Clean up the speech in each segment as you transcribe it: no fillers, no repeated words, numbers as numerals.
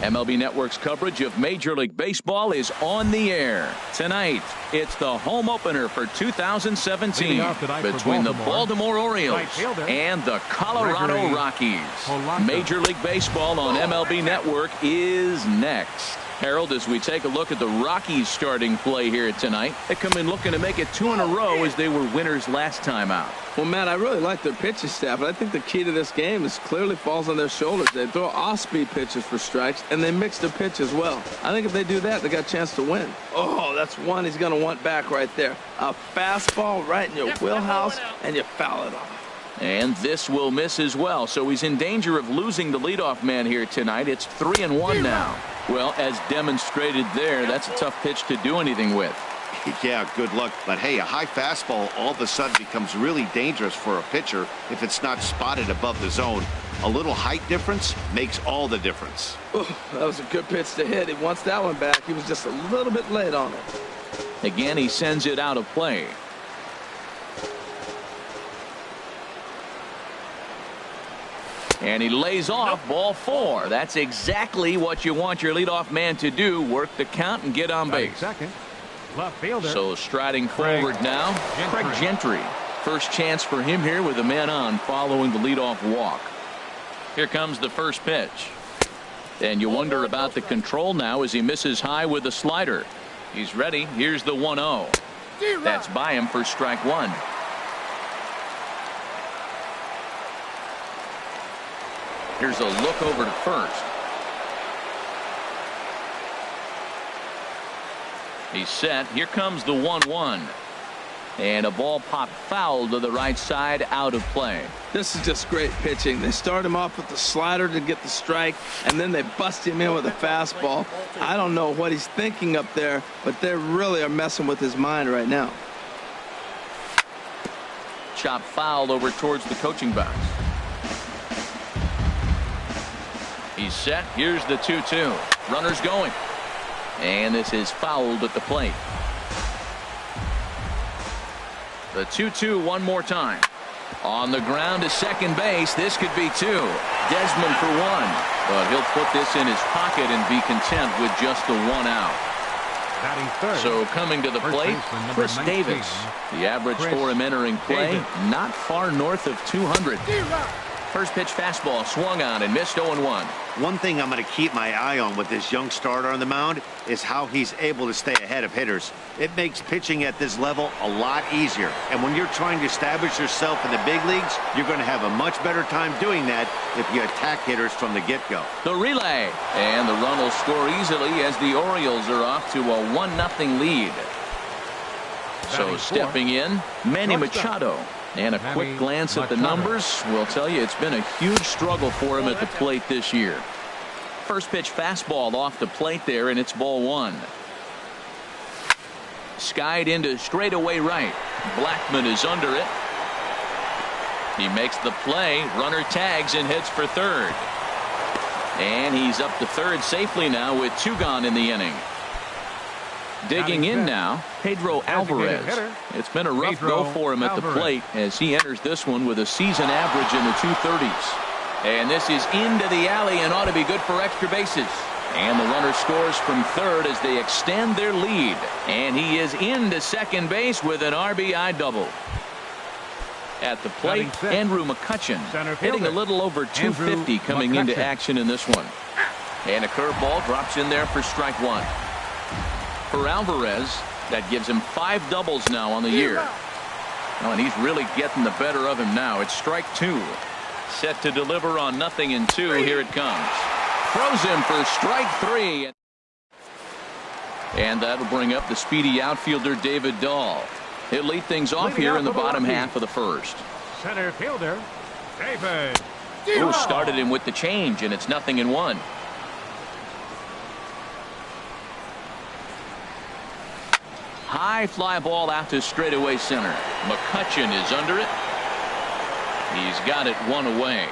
MLB Network's coverage of Major League Baseball is on the air. Tonight, it's the home opener for 2017 between the Baltimore Orioles and the Colorado Rockies. Major League Baseball on MLB Network is next. Harold, as we take a look at the Rockies starting play here tonight, they come in looking to make it 2 in a row as they were winners last time out. Well, Matt, I really like their pitching staff, but I think the key to this game is clearly falls on their shoulders. They throw off-speed pitches for strikes, and they mix their pitch as well. I think if they do that, they got a chance to win. Oh, that's one he's going to want back right there. A fastball right in your wheelhouse, and you foul it off. And this will miss as well, so he's in danger of losing the leadoff man here tonight. It's 3-1 now. Well, as demonstrated there, that's a tough pitch to do anything with. Yeah, good luck. But hey, a high fastball all of a sudden becomes really dangerous for a pitcher if it's not spotted above the zone. A little height difference makes all the difference. Ooh, that was a good pitch to hit. He wants that one back. He was just a little bit late on it. Again, he sends it out of play. And he lays off ball 4. That's exactly what you want your leadoff man to do. Work the count and get on base. Second. Left fielder. So striding forward now, Craig Gentry. First chance for him here with a man on following the leadoff walk. Here comes the first pitch. And you wonder about the control now as he misses high with the slider. He's ready. Here's the 1-0. That's by him for strike 1. Here's a look over to first. He's set. Here comes the 1-1. And a ball popped foul to the right side, out of play. This is just great pitching. They start him off with the slider to get the strike, and then they bust him in with a fastball. I don't know what he's thinking up there, but they really are messing with his mind right now. Chop foul over towards the coaching box. He's set. Here's the 2-2. Runners going. And this is fouled at the plate. The 2-2 one more time. On the ground to second base. This could be 2. Desmond for 1. But he'll put this in his pocket and be content with just the 1 out. So coming to the plate, Chris Davis. The average for him entering play, not far north of 200. First pitch fastball swung on and missed 0-1. One thing I'm going to keep my eye on with this young starter on the mound is how he's able to stay ahead of hitters. It makes pitching at this level a lot easier. And when you're trying to establish yourself in the big leagues, you're going to have a much better time doing that if you attack hitters from the get-go. The relay. And the run will score easily as the Orioles are off to a 1-0 lead. So stepping in, Manny Machado. And a quick glance at the numbers will tell you it's been a huge struggle for him at the plate this year. First pitch fastball off the plate there, and it's ball 1. Skied into straightaway right. Blackman is under it. He makes the play. Runner tags and heads for third. And he's up to third safely now with 2 gone in the inning. Digging in now, Pedro Alvarez. It's been a rough go for him at the plate as he enters this one with a season average in the 230s. And this is into the alley and ought to be good for extra bases. And the runner scores from third as they extend their lead. And he is into second base with an RBI double. At the plate, Andrew McCutchen hitting a little over 250 coming into action in this one. And a curveball drops in there for strike 1. For Alvarez, that gives him 5 doubles now on the year. Oh, and he's really getting the better of him now. It's strike 2. Set to deliver on 0-2. Here it comes. Throws him for strike 3. And that'll bring up the speedy outfielder David Dahl. He'll lead things off here in the bottom half of the first. Center fielder, David. Who started him with the change, and it's 0-1. High fly ball out to straightaway center. McCutchen is under it. He's got it 1 away.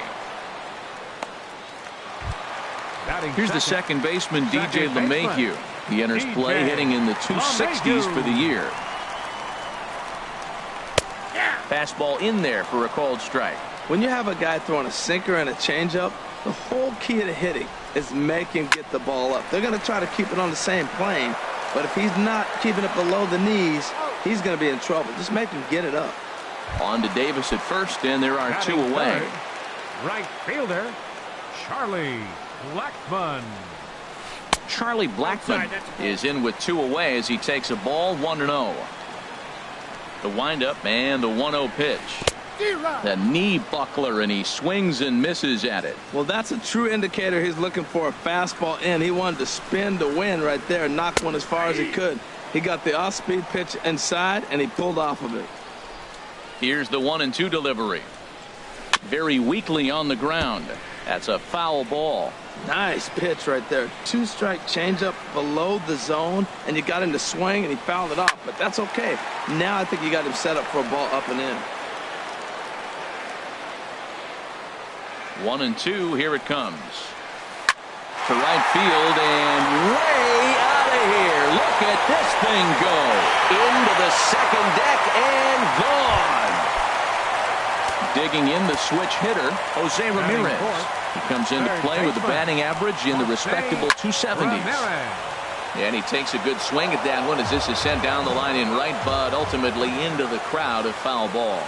Here's the second baseman, DJ LeMahieu. He enters play hitting in the 260s for the year. Fastball in there for a called strike. When you have a guy throwing a sinker and a changeup, The whole key to hitting is make him get the ball up. They're going to try to keep it on the same plane, but if he's not keeping it below the knees, he's going to be in trouble. Just make him get it up. On to Davis at first, and there are two away. Right fielder, Charlie Blackmon. Charlie Blackmon is in with two away as he takes a ball 1-0. The windup and the 1-0 pitch. The knee buckler, and he swings and misses at it. Well, that's a true indicator he's looking for a fastball in. He wanted to spin to win right there and knock one as far as he could. He got the off-speed pitch inside, and he pulled off of it. Here's the 1-2 delivery. Very weakly on the ground. That's a foul ball. Nice pitch right there. Two-strike changeup below the zone, and you got him to swing, and he fouled it off. But that's okay. Now I think you got him set up for a ball up and in. 1-2. Here it comes. To right field and way out of here. Look at this thing go. Into the second deck and gone. Digging in the switch hitter, Jose Ramirez. He comes into play with a batting average in the respectable 270s. And he takes a good swing at that one as this is sent down the line in right, but ultimately into the crowd, a foul ball.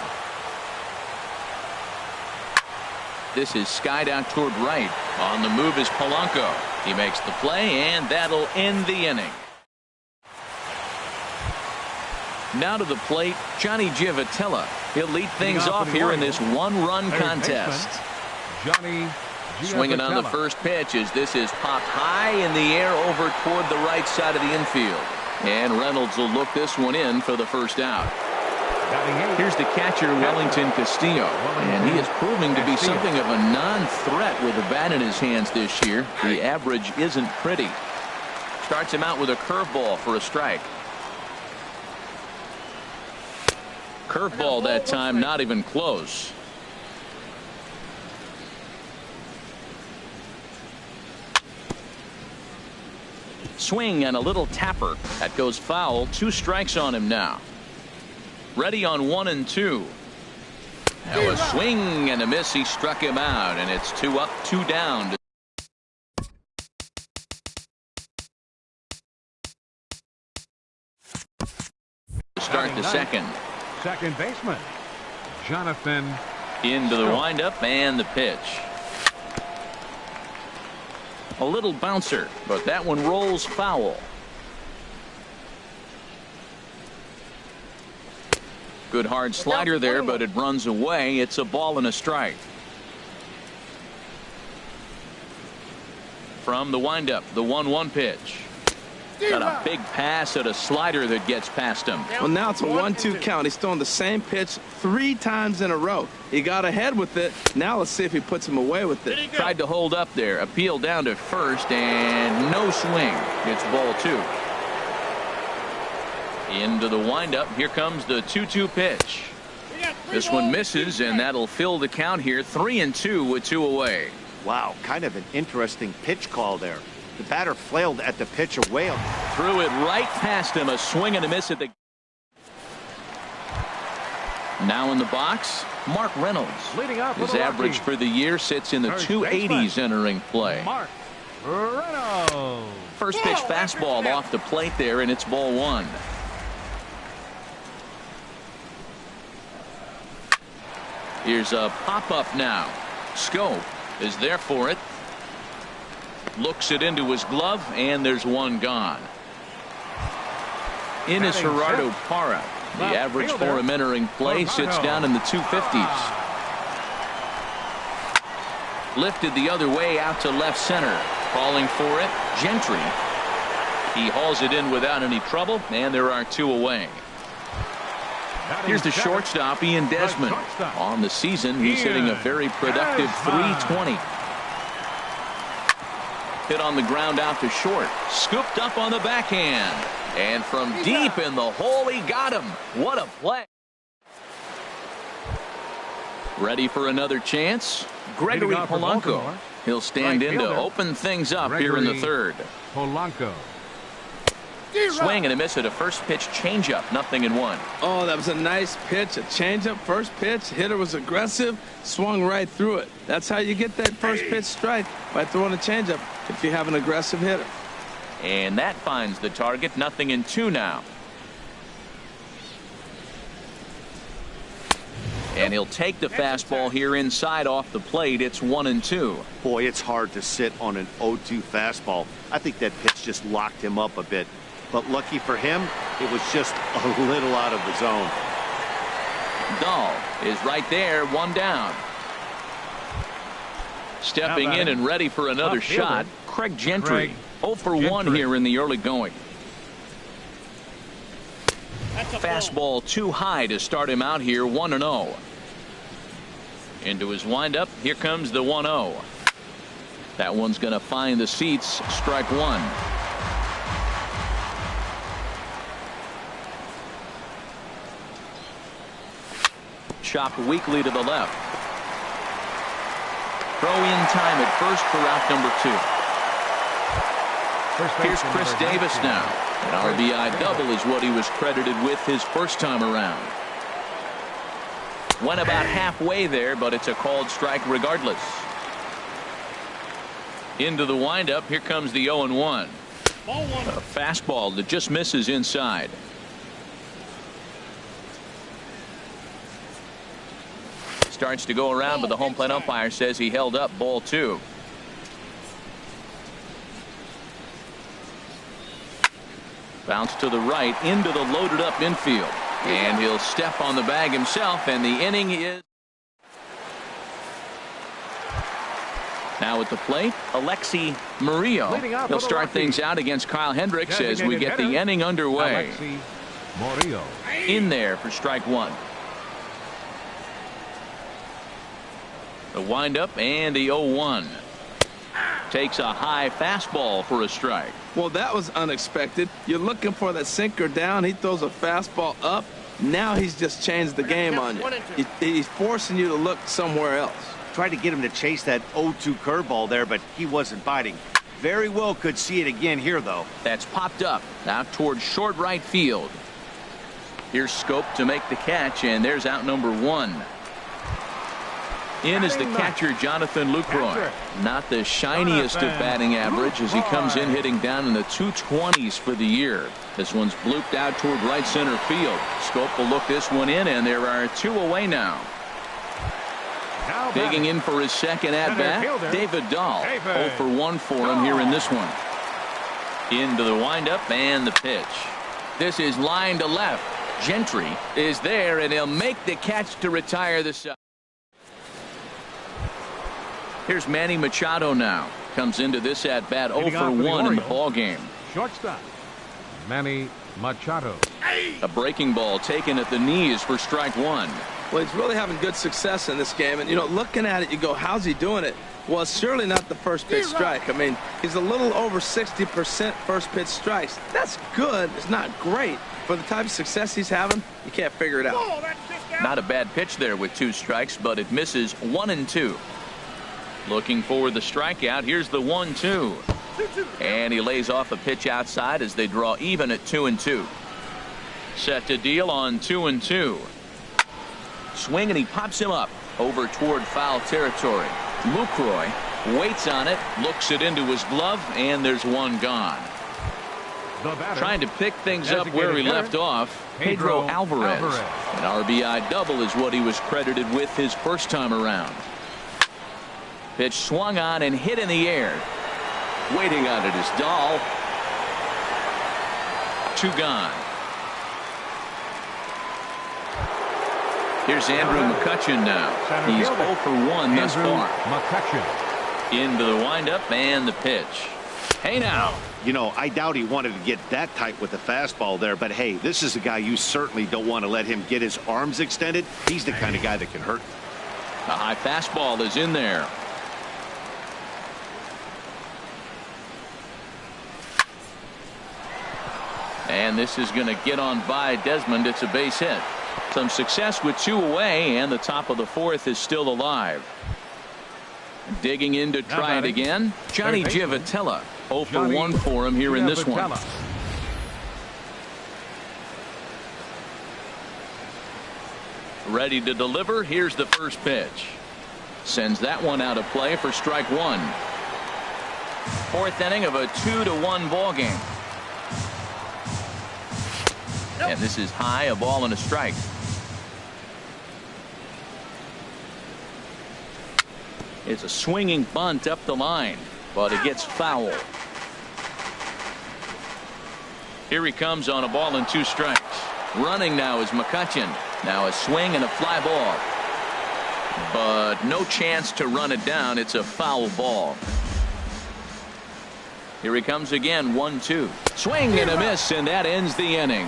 This is skied out toward right. On the move is Polanco. He makes the play, and that'll end the inning. Now to the plate, Johnny Giavotella. He'll lead things off here in this one-run contest. Johnny Swinging on the first pitch as this is popped high in the air over toward the right side of the infield. And Reynolds will look this one in for the first out. Here's the catcher, Wellington Castillo, and he is proving to be something of a non-threat with the bat in his hands this year. The average isn't pretty. Starts him out with a curveball for a strike. Curveball that time, not even close. Swing and a little tapper. That goes foul. 2 strikes on him now. Ready on 1-2. Now a swing and a miss. He struck him out, and it's 2 up, 2 down. To start the second. Second baseman, Jonathan. Into the windup and the pitch. A little bouncer, but that one rolls foul. Good hard slider there, but it runs away. It's a ball and a strike. From the windup, the 1-1 pitch. Got a big pass at a slider that gets past him. Well, now it's a 1-2 count. He's throwing the same pitch 3 times in a row. He got ahead with it. Now let's see if he puts him away with it. Tried to hold up there. Appeal down to first, and no swing. It's ball 2. Into the windup. Here comes the 2-2 pitch. This one misses, and that'll fill the count here. 3-2 with 2 away. Wow, kind of an interesting pitch call there. The batter flailed at the pitch away. Threw it right past him. A swing and a miss at the. Now in the box, Mark Reynolds. Leading up His average for the year sits in the 280s entering play. Mark Reynolds. First pitch fastball off the plate there, and it's ball 1. Here's a pop-up now. Scope is there for it. Looks it into his glove, and there's one gone. In is Gerardo Parra. The average for him entering play sits down in the 250s. Lifted the other way out to left center. Calling for it, Gentry. He hauls it in without any trouble, and there are 2 away. Here's the shortstop, Ian Desmond. On the season, he's hitting a very productive .320. Hit on the ground out to short. Scooped up on the backhand. And from deep in the hole, he got him. What a play. Ready for another chance? Gregory Polanco. He'll stand in to open things up here in the third. Polanco. Swing and a miss at a first pitch changeup. 0-1. Oh, that was a nice pitch, a changeup, first pitch. Hitter was aggressive, swung right through it. That's how you get that first pitch strike, by throwing a changeup if you have an aggressive hitter. And that finds the target. 0-2 now. And he'll take the fastball here inside off the plate. It's 1-2. Boy, it's hard to sit on an 0-2 fastball. I think that pitch just locked him up a bit. But lucky for him, it was just a little out of the zone. Dahl is right there, 1 down. Stepping in and ready for another shot, Craig Gentry. 0 for 1 here in the early going. Fastball too high to start him out here. 1-0. Into his windup. Here comes the 1-0. That one's going to find the seats. Strike 1. Chopped weakly to the left. Throw in time at first for out number 2. Here's Chris Davis now. An RBI double is what he was credited with his first time around. Went about halfway there, but it's a called strike regardless. Into the windup. Here comes the 0-1. A fastball that just misses inside. Starts to go around, but the home plate umpire says he held up. Ball 2. Bounce to the right into the loaded up infield. And he'll step on the bag himself, and the inning is. Now at the plate, Alexi Murillo. He'll start things out against Kyle Hendricks as we get the inning underway. In there for strike 1. The windup and the 0-1. Takes a high fastball for a strike. Well, that was unexpected. You're looking for that sinker down. He throws a fastball up. Now he's just changed the game on you. He's forcing you to look somewhere else. Tried to get him to chase that 0-2 curveball there, but he wasn't biting. Very well could see it again here, though. That's popped up out towards short right field. Here's Scope to make the catch, and there's out number 1. In is the catcher, Jonathan Lucroy. Not the shiniest of batting average as he comes in hitting down in the 220s for the year. This one's blooped out toward right center field. Scope will look this one in, and there are 2 away now. Digging in for his second at-bat, David Dahl. 0 for 1 for him here in this one. Into the windup and the pitch. This is line to left. Gentry is there, and he'll make the catch to retire the side. Here's Manny Machado now. Comes into this at-bat 0 for 1 in the ballgame. Shortstop, Manny Machado. A breaking ball taken at the knees for strike 1. Well, he's really having good success in this game. And, you know, looking at it, you go, how's he doing it? Well, it's surely not the first pitch strike. I mean, he's a little over 60% first pitch strikes. That's good. It's not great. For the type of success he's having, you can't figure it out. Not a bad pitch there with 2 strikes, but it misses 1-2. Looking for the strikeout. Here's the 1-2. And he lays off a pitch outside as they draw even at 2-2. Set to deal on 2-2. Swing, and he pops him up over toward foul territory. Lucroy waits on it, looks it into his glove, and there's 1 gone. Trying to pick things up where he left off, Pedro Alvarez. An RBI double is what he was credited with his first time around. Pitch swung on and hit in the air. Waiting on it is Dahl. 2 gone. Here's Andrew McCutchen now. He's 0 for 1 thus far. Into the windup and the pitch. Hey now. You know, I doubt he wanted to get that tight with the fastball there, but hey, this is a guy you certainly don't want to let him get his arms extended. He's the kind of guy that can hurt. A high fastball is in there. And this is going to get on by Desmond. It's a base hit. Some success with 2 away, and the top of the 4th is still alive. Digging in to try it again. Johnny Givotella. 0 for 1 for him here in this one. Ready to deliver. Here's the first pitch. Sends that one out of play for strike one. Fourth inning of a 2-1 ball game. And this is high, a ball and a strike. It's a swinging bunt up the line, but it gets foul. Here he comes on a ball and 2 strikes. Running now is McCutcheon. Now a swing and a fly ball. But no chance to run it down. It's a foul ball. Here he comes again, 1-2. Swing and a miss, and that ends the inning.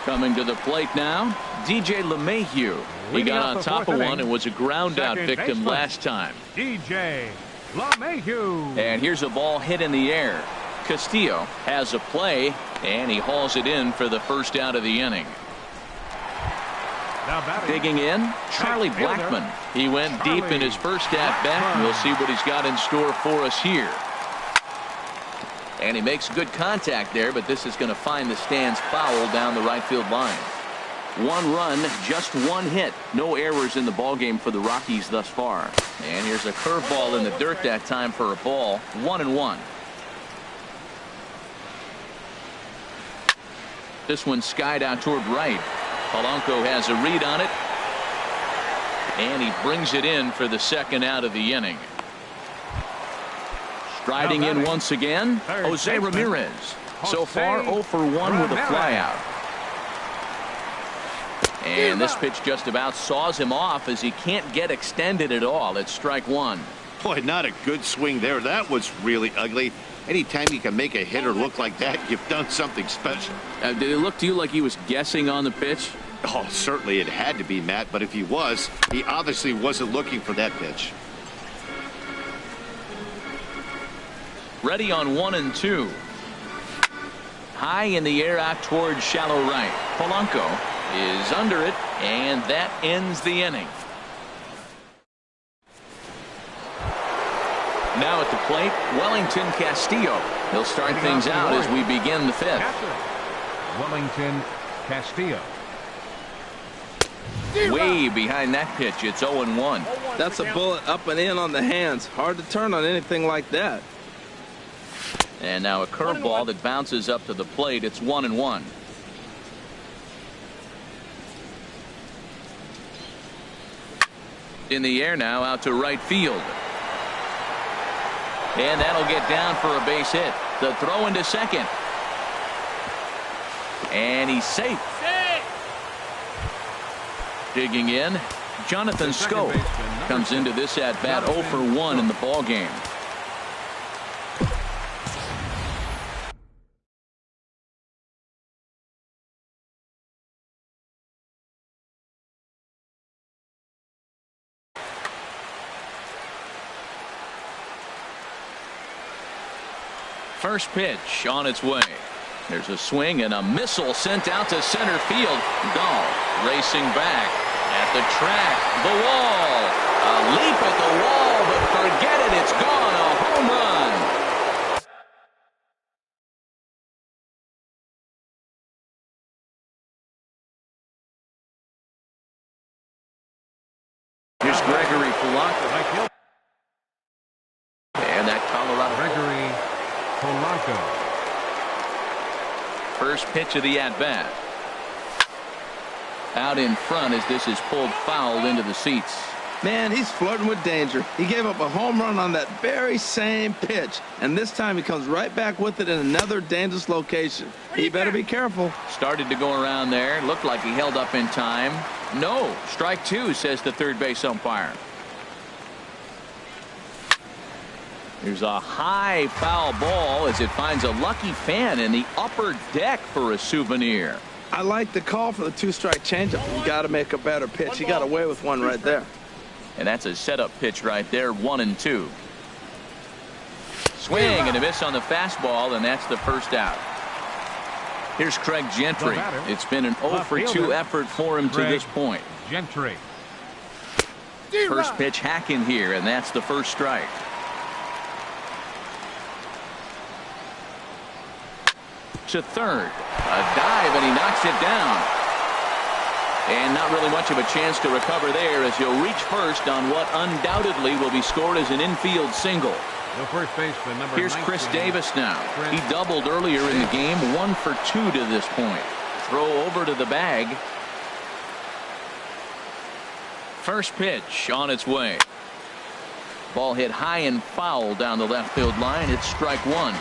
Coming to the plate now, DJ LeMahieu. He got on top of one and was a ground out victim last time. DJ LeMahieu. And here's a ball hit in the air. Castillo has a play, and he hauls it in for the first out of the inning. Digging in, Charlie Blackmon. He went deep in his first at bat. We'll see what he's got in store for us here. And he makes good contact there, but this is going to find the stands foul down the right field line. 1 run, just 1 hit. No errors in the ballgame for the Rockies thus far. And here's a curveball in the dirt that time for a ball. 1-1. This one skied out toward right. Polanco has a read on it, and he brings it in for the second out of the inning. Striding in once again, Jose Ramirez. So far 0 for 1 with a flyout. And this pitch just about saws him off as he can't get extended at all. It's strike one. Boy, not a good swing there. That was really ugly. Anytime you can make a hitter look like that, you've done something special. Did it look to you like he was guessing on the pitch? Oh, certainly it had to be, Matt, but if he was, he obviously wasn't looking for that pitch. Ready on 1-2. High in the air out towards shallow right. Polanco is under it, and that ends the inning. Now at the plate, Wellington Castillo. He'll start things out as we begin the 5th. Wellington Castillo. Way behind that pitch. It's 0-1. That's a bullet up and in on the hands. Hard to turn on anything like that. And now a curveball that bounces up to the plate. It's 1-1. In the air now out to right field. And that'll get down for a base hit. The throw into second. And he's safe. Digging in, Jonathan Schoop comes into this at bat 0 for 1 in the ball game. First pitch on its way. There's a swing and a missile sent out to center field. Dahl racing back at the track. The wall. A leap at the wall, but forget it. It's gone. A home run. Here's Gregory Polanco. And that Colorado. Gregory Polanco. First pitch of the at-bat. Out in front as this is pulled foul into the seats. Man, he's flirting with danger. He gave up a home run on that very same pitch. And this time he comes right back with it in another dangerous location. He better be careful. Started to go around there. Looked like he held up in time. No. Strike 2, says the third base umpire. There's a high foul ball as it finds a lucky fan in the upper deck for a souvenir. I like the call for the 2-strike changeup. You got to make a better pitch. He got away with one right there. And that's a setup pitch right there, 1-2. Swing and a miss on the fastball, and that's the first out. Here's Craig Gentry. It's been an 0 for 2 effort for him to this point. Gentry. First pitch hacking here, and that's the first strike. to third. A dive, and he knocks it down. And not really much of a chance to recover there as he'll reach first on what undoubtedly will be scored as an infield single. The first baseman, number Here's 19, Chris Davis now. Chris He doubled earlier in the game, 1 for 2 to this point. Throw over to the bag. First pitch on its way. Ball hit high and foul down the left field line. It's strike one.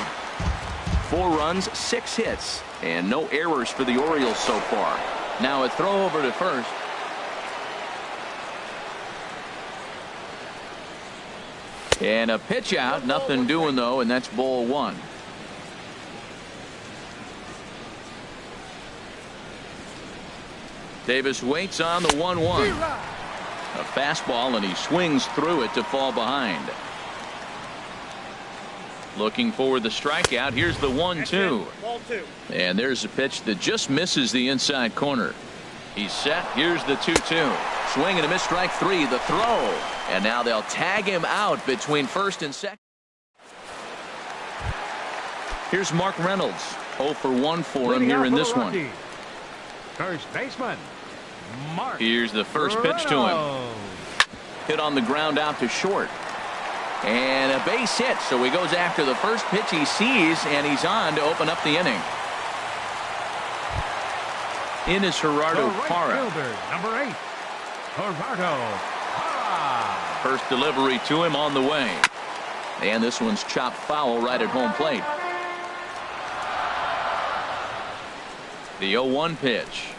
4 runs, 6 hits, and no errors for the Orioles so far. Now a throw over to first. And a pitch out. Nothing doing though, and that's ball 1. Davis waits on the 1-1. A fastball, and he swings through it to fall behind. Looking for the strikeout. Here's the 1-2. And there's a pitch that just misses the inside corner. He's set. Here's the 2-2. Swing and a miss, strike 3. The throw. And now they'll tag him out between first and second. Here's Mark Reynolds. 0 for 1 for him here in this one. First baseman, Mark. Here's the first pitch to him. Hit on the ground out to short. And a base hit, so he goes after the first pitch he sees, and he's on to open up the inning. In is Gerardo Parra. Number 8, Gerardo Parra. First delivery to him on the way. And this one's chopped foul right at home plate. The 0-1 pitch.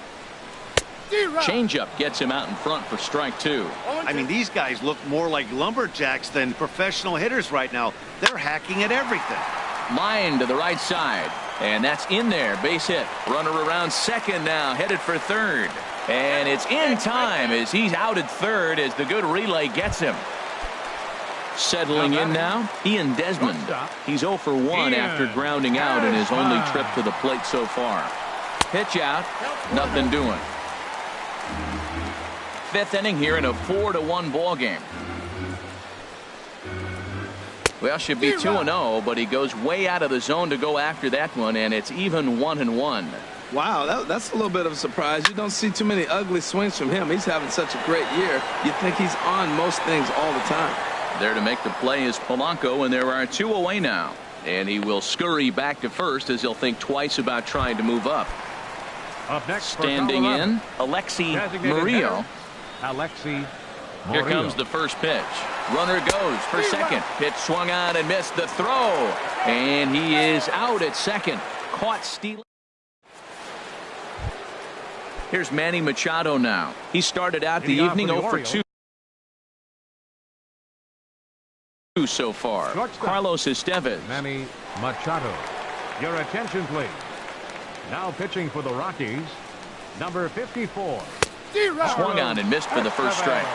Changeup gets him out in front for strike 2. I mean, these guys look more like lumberjacks than professional hitters right now. They're hacking at everything. Line to the right side, and that's in there. Base hit. Runner around second now, headed for third, and it's in time as he's out at third as the good relay gets him. Settling in now, Ian Desmond. He's 0 for 1 after grounding out in his only trip to the plate so far. Pitch out, nothing doing. 5th inning here in a 4-1 ball game. Well, should be 2-0, but he goes way out of the zone to go after that one, and it's even 1-1. Wow, that's a little bit of a surprise. You don't see too many ugly swings from him. He's having such a great year. You think he's on most things all the time. There to make the play is Polanco, and there are 2 away now. And he will scurry back to first as he'll think twice about trying to move up. Up next, standing in, Alexi Murillo. Here comes the first pitch. Runner goes for second. Pitch swung on and missed. The throw. And he is out at second. Caught stealing. Here's Manny Machado now. He started out the evening 0 for 2 so far. Carlos Estevez. Manny Machado. Your attention, please. Now pitching for the Rockies, number 54. Swung on and missed for the first strike.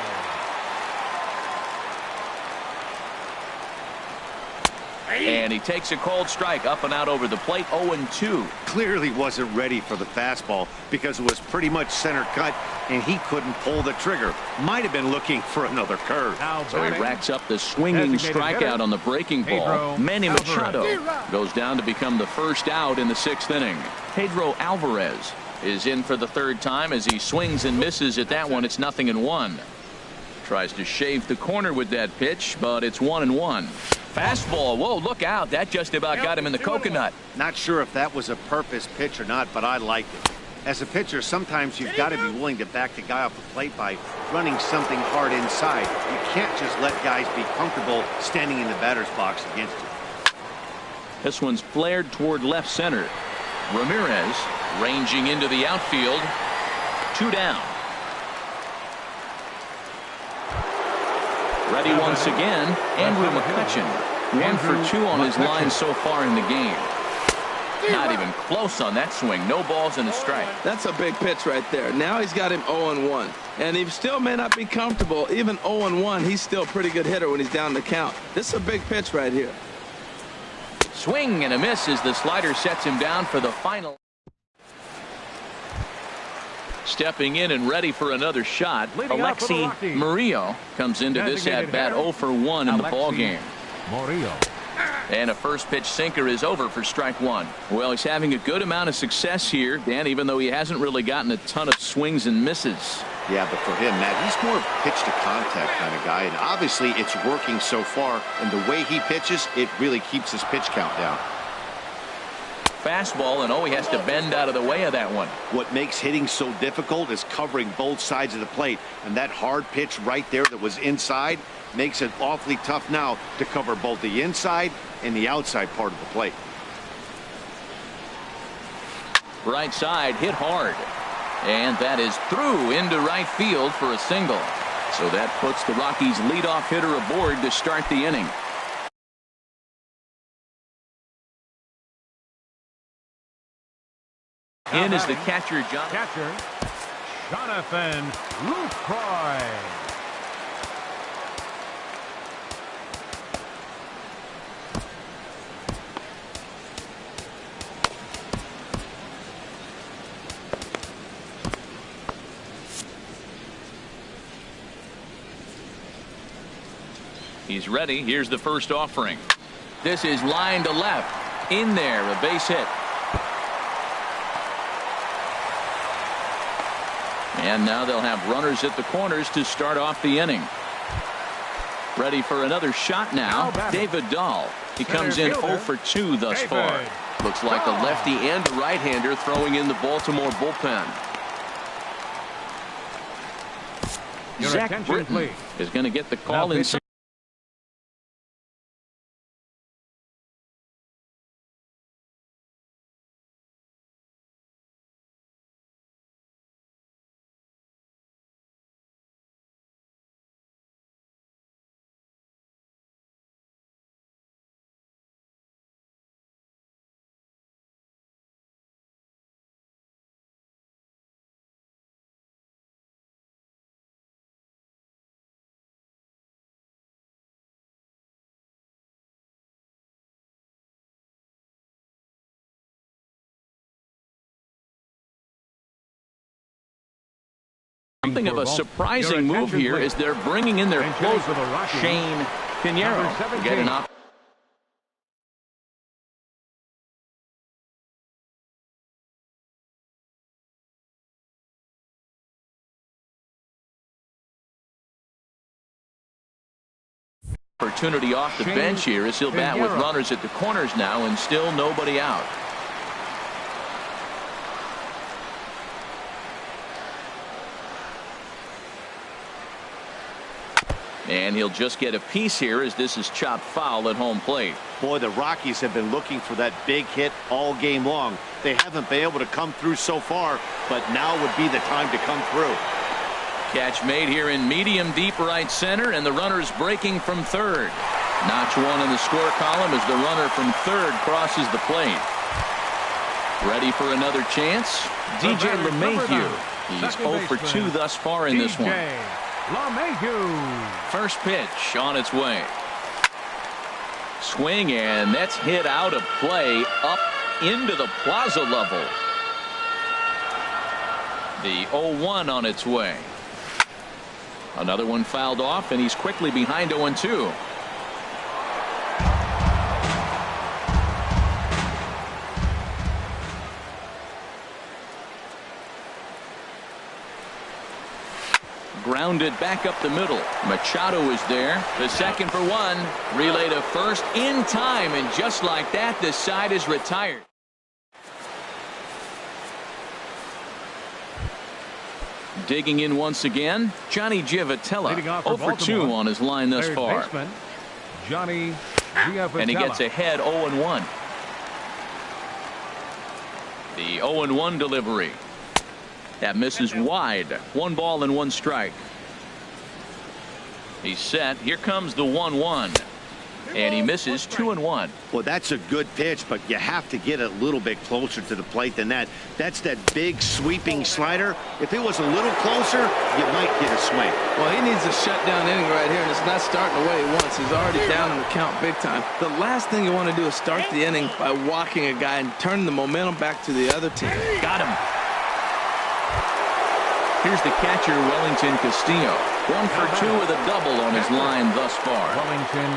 And he takes a cold strike up and out over the plate. 0-2. Clearly wasn't ready for the fastball because it was pretty much center cut and he couldn't pull the trigger. Might have been looking for another curve. So he racks up the swinging strikeout on the breaking ball. Manny Machado goes down to become the first out in the 6th inning. Pedro Alvarez is in for the 3rd time as he swings and misses at that one. It's 0-1. Tries to shave the corner with that pitch, but it's 1-1. Fastball. Whoa, look out. That just about got him in the coconut. Not sure if that was a purpose pitch or not, but I liked it. As a pitcher, sometimes you've got to be willing to back the guy off the plate by running something hard inside. You can't just let guys be comfortable standing in the batter's box against you. This one's flared toward left center. Ramirez ranging into the outfield. 2 down. Ready once again, Andrew McCutchen. 1 for 2 on his line so far in the game. Not even close on that swing. No balls and a strike. That's a big pitch right there. Now he's got him 0-1. And he still may not be comfortable. Even 0-1, he's still a pretty good hitter when he's down the count. This is a big pitch right here. Swing and a miss as the slider sets him down for the final. Stepping in and ready for another shot, Alexi Murillo comes into this at bat 0 for 1 in the ball game. Murillo. And a first pitch sinker is over for strike one. Well, he's having a good amount of success here, Dan, even though he hasn't really gotten a ton of swings and misses. Yeah, but for him, Matt, he's more of a pitch-to-contact kind of guy, and obviously it's working so far, and the way he pitches, it really keeps his pitch count down. Fastball, and he has to bend out of the way of that one. What makes hitting so difficult is covering both sides of the plate, and that hard pitch right there that was inside makes it awfully tough now to cover both the inside and the outside part of the plate. Right side hit hard, and that is through into right field for a single. So that puts the Rockies leadoff hitter aboard to start the inning. In is the catcher, Jonathan Lucroy. He's ready. Here's the first offering. This is line to left. In there, a base hit. And now they'll have runners at the corners to start off the inning. Ready for another shot now, David Dahl. He comes in 0 for 2 thus far. Looks like a lefty and a right-hander throwing in the Baltimore bullpen. Zach Britton is going to get the call in. Something of a surprising move here is they're bringing in their closer, Shane Pinheiro. Get an opportunity off the bench here as he'll bat with runners at the corners now and still nobody out. And he'll just get a piece here as this is chopped foul at home plate. Boy, the Rockies have been looking for that big hit all game long. They haven't been able to come through so far, but now would be the time to come through. Catch made here in medium deep right center, and the runner's breaking from third. Notch one in the score column as the runner from third crosses the plate. Ready for another chance? DJ LeMahieu. He's 0 for 2 thus far in this one. First pitch on its way. Swing, and that's hit out of play up into the plaza level. The 0-1 on its way. Another one fouled off, and he's quickly behind 0-2. Grounded back up the middle. Machado is there. The second for one. Relay to first in time, and just like that, the side is retired. Digging in once again, Johnny Giavotella. 0 for 2 on his line thus far. Johnny Giavotella. And he gets ahead 0-1. The 0-1 delivery. That misses wide. 1 ball and 1 strike. He's set. Here comes the 1-1. And he misses 2-1. Well, that's a good pitch, but you have to get a little bit closer to the plate than that. That's that big sweeping slider. If it was a little closer, you might get a swing. Well, he needs a shutdown inning right here, and it's not starting the way he wants. He's already down in the count big time. The last thing you want to do is start the inning by walking a guy and turning the momentum back to the other team. Got him. Here's the catcher, Wellington Castillo. 1 for 2 with a double on his line thus far. Wellington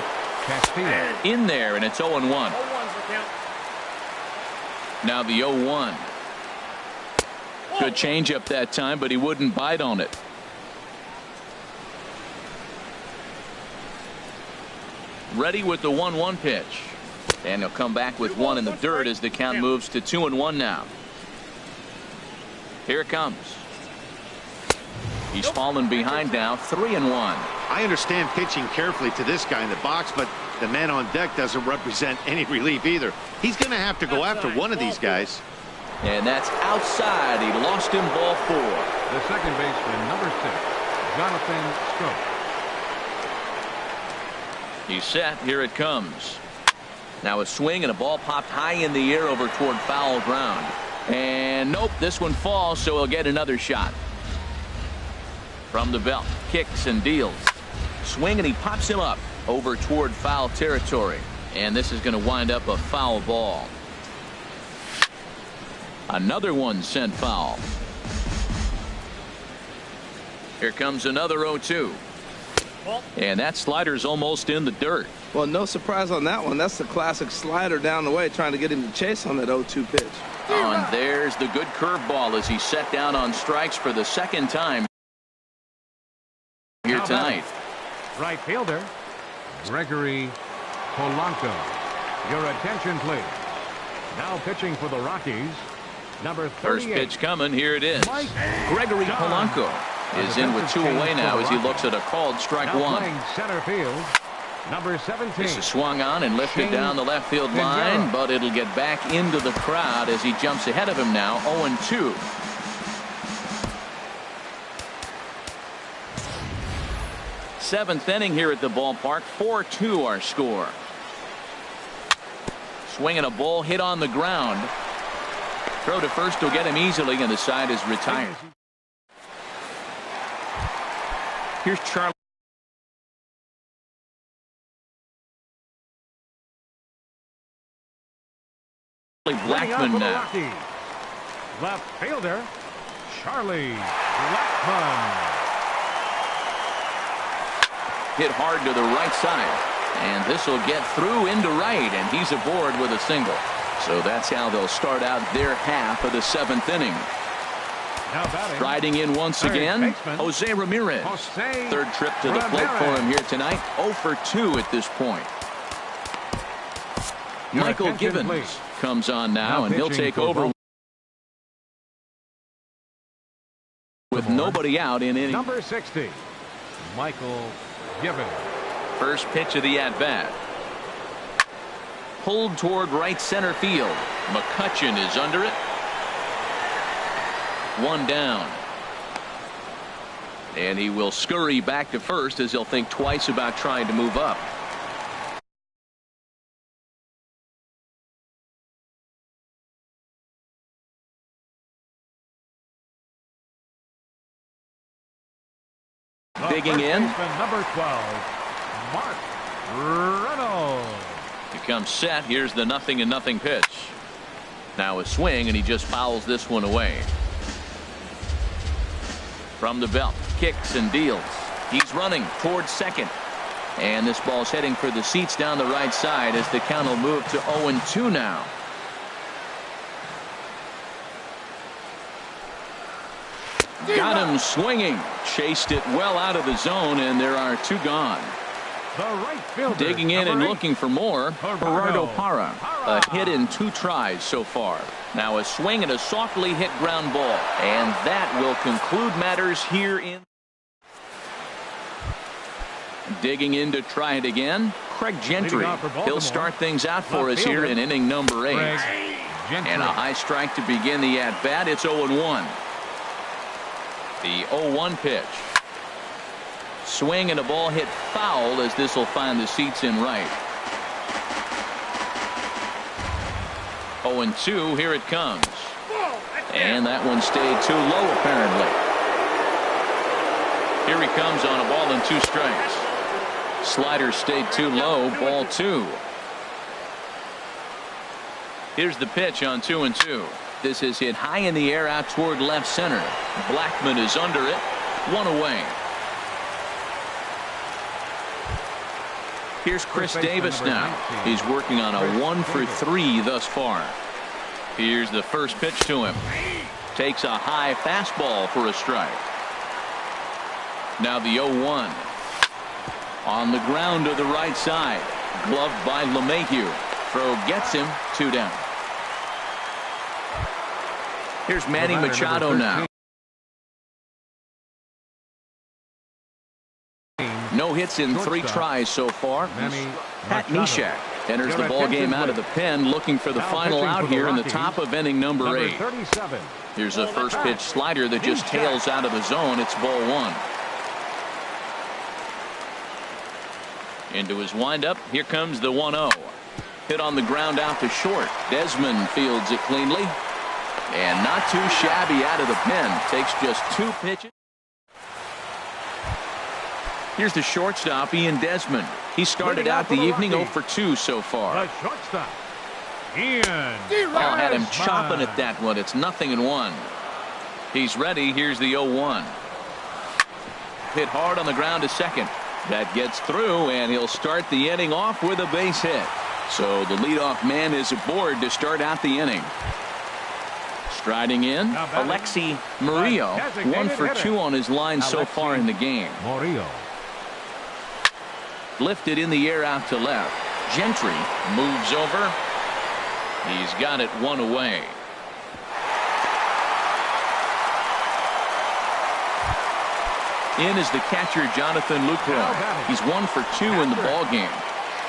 In there, and it's 0-1. Now the 0-1. Good changeup that time, but he wouldn't bite on it. Ready with the 1-1 pitch. And he'll come back with one in the dirt as the count moves to 2-1 now. Here it comes. He's fallen behind now, 3-1. I understand pitching carefully to this guy in the box, but the man on deck doesn't represent any relief either. He's going to have to go after one of these guys. And that's outside. He lost him, ball 4. The second baseman, number 6, Jonathan Schoop. He's set. Here it comes. Now a swing and a ball popped high in the air over toward foul ground. And nope, this one falls, so he'll get another shot. From the belt, kicks and deals. Swing, and he pops him up over toward foul territory. And this is going to wind up a foul ball. Another one sent foul. Here comes another 0-2. And that slider's almost in the dirt. Well, no surprise on that one. That's the classic slider down the way, trying to get him to chase on that 0-2 pitch. Oh, and there's the good curveball as he set down on strikes for the second time here tonight. Right fielder, Gregory Polanco. Your attention, please. Now pitching for the Rockies, number 38. First pitch coming. Here it is. Gregory Polanco is in with 2 away now as he looks at a called strike now 1. Playing center field, number 17. This is swung on and lifted down the left field line, but it'll get back into the crowd as he jumps ahead of him now, 0-2. Seventh inning here at the ballpark, 4-2 our score. Swinging a ball hit on the ground. Throw to first will get him easily, and the side is retired. Here's Charlie Blackmon now. Left fielder, Charlie Blackmon. Hit hard to the right side. And this will get through into right, and he's aboard with a single. So that's how they'll start out their half of the 7th inning. Riding in once again, Jose Ramirez. Third trip to the plate for him here tonight. 0 for 2 at this point. Michael Gibbons comes on now, and he'll take over with nobody out in inning. Number 60, Michael Gibbons. First pitch of the at-bat. Pulled toward right center field. McCutcheon is under it. 1 down. And he will scurry back to first as he'll think twice about trying to move up. Digging in. Number 12, Mark Reynolds. He comes set. Here's the 0-0 pitch. Now a swing, and he just fouls this one away. From the belt, kicks and deals. He's running towards second. And this ball's heading for the seats down the right side as the count will move to 0-2 now. Got him swinging. Chased it well out of the zone, and there are 2 gone. The right fielder, digging in and looking for more, Gerardo Parra. A hit in 2 tries so far. Now a swing and a softly hit ground ball. And that will conclude matters here in. Digging in to try it again, Craig Gentry. He'll start things out for us here in inning number 8. And a high strike to begin the at-bat. It's 0-1. The 0-1 pitch. Swing and a ball hit foul as this will find the seats in right. 0-2. Here it comes. And that one stayed too low apparently. Here he comes on a ball and 2 strikes. Slider stayed too low. Ball 2. Here's the pitch on 2-2. This is hit high in the air out toward left center. Blackmon is under it. 1 away. Here's Chris First baseman Davis number now. 19. He's working on a Chris 1 for Davis. 3 thus far. Here's the first pitch to him. Takes a high fastball for a strike. Now the 0-1. On the ground to the right side. Gloved by LeMahieu. Throw gets him. 2 down. Here's Manny The batter, Machado number now. 13. No hits in 3 Shortstop. tries so far. Manny Pat Machado. Neshek enters Your the ball game attention, out of the please. pen, looking for the Now final pitching out for the here in the Rockies, top of inning number Number 8. 37. Here's a first Pat pitch slider that just Neshek. tails out of the zone. It's ball 1. Into his windup. Here comes the 1-0. Hit on the ground out to short. Desmond fields it cleanly. And not too shabby out of the pen. Takes just 2 pitches. Here's the shortstop, Ian Desmond. He started Leading out out for the the evening 0 Rockies. for 2 so far. The shortstop, Ian. Oh, had him chopping at that one. It's 0-1. He's ready. Here's the 0-1. Hit hard on the ground to second. That gets through, and he'll start the inning off with a base hit. So the leadoff man is aboard to start out the inning. Striding in, Now batting, Alexi Murillo. designated 1 for hitter. 2 on his line so Alexi far in the game. Murillo. Lifted in the air out to left. Gentry moves over. He's got it 1 away. In is the catcher Jonathan Lucroy. He's 1 for 2 in the ball game.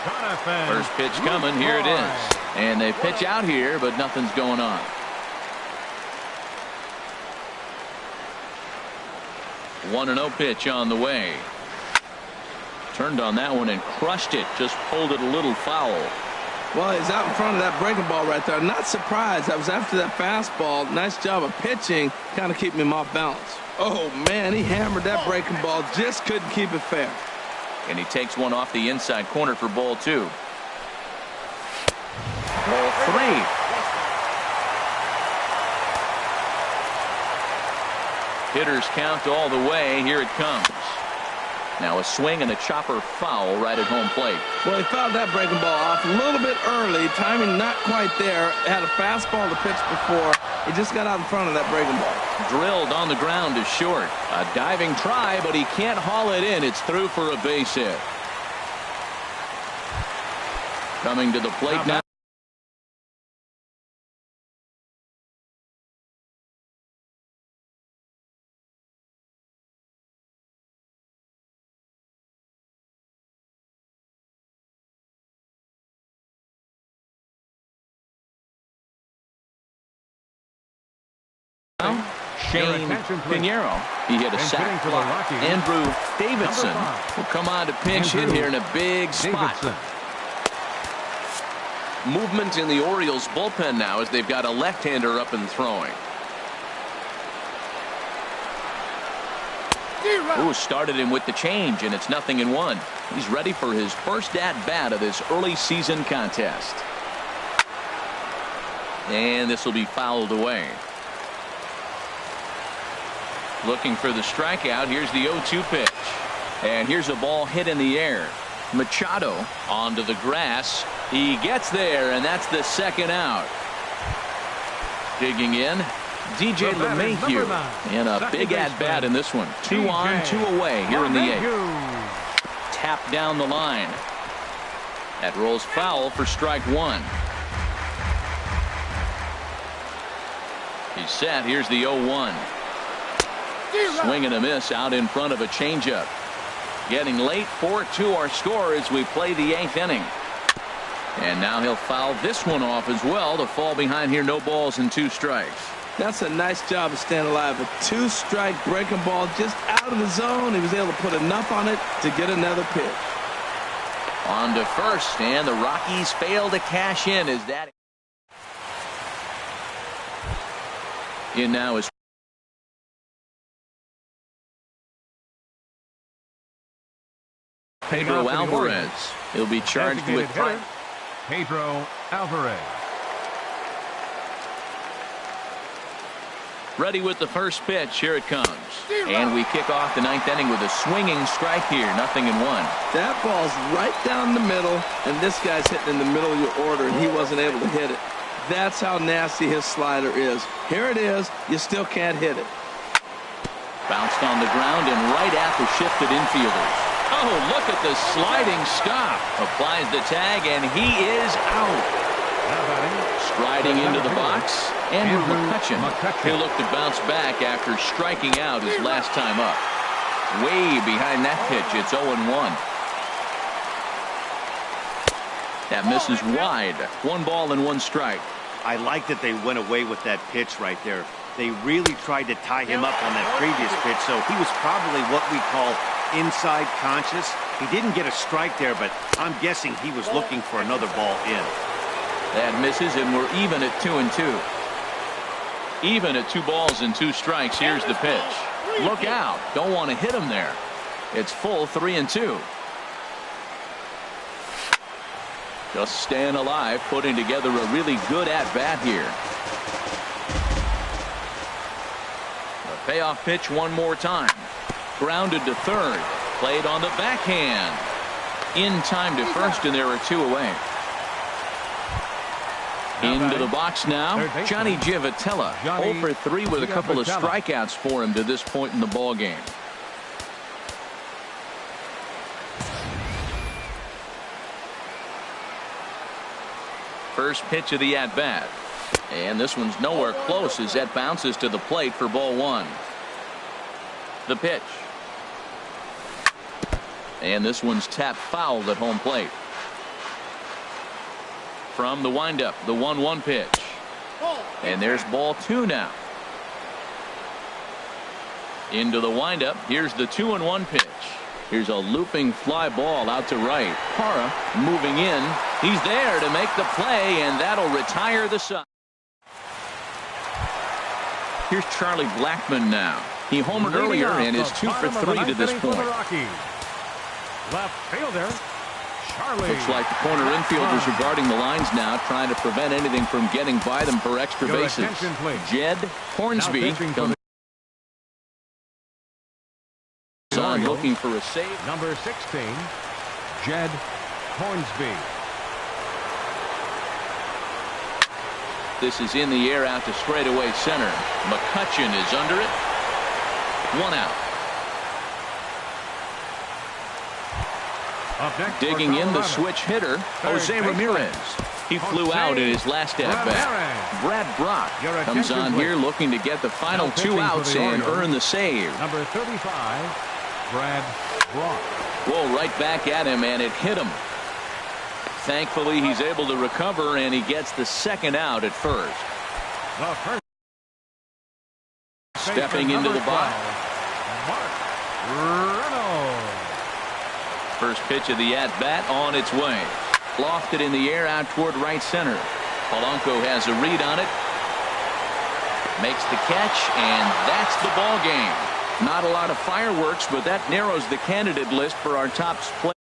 Jonathan First pitch coming. Here it is. Lucroy. And they pitch out here, but nothing's going on. 1-0 pitch on the way. Turned on that one and crushed it. Just pulled it a little foul. Well, he's out in front of that breaking ball right there. Not surprised. I was after that fastball. Nice job of pitching. Kind of keeping him off balance. Oh, man, he hammered that breaking ball. Just couldn't keep it fair. And he takes one off the inside corner for ball 2. Ball 3. Hitters count all the way. Here it comes. Now a swing and a chopper foul right at home plate. Well, he fouled that breaking ball off a little bit early. Timing not quite there. Had a fastball to pitch before. He just got out in front of that breaking ball. Drilled on the ground to short. A diving try, but he can't haul it in. It's through for a base hit. Coming to the plate now. Shane Pinheiro. He hit a sac for the fly. Rockies, Andrew Davidson number 5. will come on to pinch hit here in a big spot. Davidson. Movement in the Orioles bullpen now as they've got a left-hander up and throwing. Ooh, started him with the change, and it's 0-1. He's ready for his first at-bat of this early season contest. And this will be fouled away. Looking for the strikeout. Here's the 0-2 pitch. And here's a ball hit in the air. Machado onto the grass. He gets there, and that's the second out. Digging in, DJ The batter is LeMahieu number 9, in a second big at-bat baseman, in this one. 2 on, 2 away here in the 8th. LeMahieu. Tap down the line. That rolls foul for strike 1. He's set. Here's the 0-1. Swing and a miss out in front of a changeup. Getting late. 4-2 our score as we play the 8th inning. And now he'll foul this one off as well to fall behind here. No balls and 2 strikes. That's a nice job of staying alive. A 2-strike breaking ball just out of the zone. He was able to put enough on it to get another pitch. On to first, and the Rockies fail to cash in as that. In now is Pedro Alvarez. He'll be charged Designated with hitter, Pedro Alvarez. Ready with the first pitch. Here it comes. And we kick off the ninth inning with a swinging strike here. 0-1. That ball's right down the middle, and this guy's hitting in the middle of your order, and he wasn't able to hit it. That's how nasty his slider is. Here it is. You still can't hit it. Bounced on the ground and right at the shifted infielders. Oh, look at the sliding stop. Applies the tag, and he is out. Striding into the box, Andrew McCutcheon. He'll look to bounce back after striking out his last time up. Way behind that pitch. It's 0-1. That misses wide. 1 ball and 1 strike. I like that they went away with that pitch right there. They really tried to tie him up on that previous pitch, so he was probably what we call inside conscious. He didn't get a strike there, but I'm guessing he was looking for another ball in. That misses, and we're even at 2-2. Even at 2 balls and 2 strikes. Here's the pitch. Look out. Don't want to hit him there. It's full 3-2. Just staying alive, putting together a really good at-bat here. The payoff pitch one more time. Grounded to third. Played on the backhand. In time to first, and there are 2 away. Into the box now, Johnny Giavotella. 0 for 3 with a couple of strikeouts for him to this point in the ball game. First pitch of the at-bat. And this one's nowhere close as that bounces to the plate for ball 1. The pitch. And this one's tapped foul at home plate. From the windup, the 1-1 pitch. And there's ball 2 now. Into the windup. Here's the 2-1 pitch. Here's a looping fly ball out to right. Parra moving in. He's there to make the play, and that'll retire the side. Here's Charlie Blackmon now. He homered earlier and is 2 for 3 to this point. Left fielder. Charlie. Looks like the corner infielders are guarding the lines now, trying to prevent anything from getting by them for extra bases. Jed Hornsby comes on looking for a save. Number 16, Jed Hornsby. This is in the air out to straightaway center. McCutcheon is under it. 1 out. Digging in the switch hitter, Jose Ramirez. He flew out in his last at-bat. Brad Brock comes on here looking to get the final 2 outs and earn the save. Number 35, Brad Brock. Whoa, right back at him, and it hit him. Thankfully, he's able to recover, and he gets the 2nd out at first. Stepping into the box. First pitch of the at-bat on its way. Lofted in the air out toward right center. Polanco has a read on it. Makes the catch, and that's the ball game. Not a lot of fireworks, but that narrows the candidate list for our top play.